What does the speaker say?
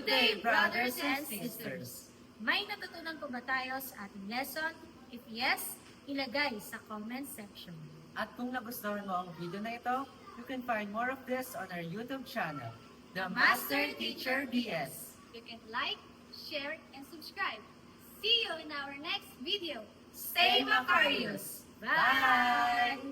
Good day, brothers and sisters! May natutunan po ba tayo sa ating lesson? If yes, ilagay sa comment section. At kung nagustuhan mo ang video na ito, you can find more of this on our YouTube channel, The Master Teacher BS. You can like, share, and subscribe. See you in our next video. Stay Macarius! Bye!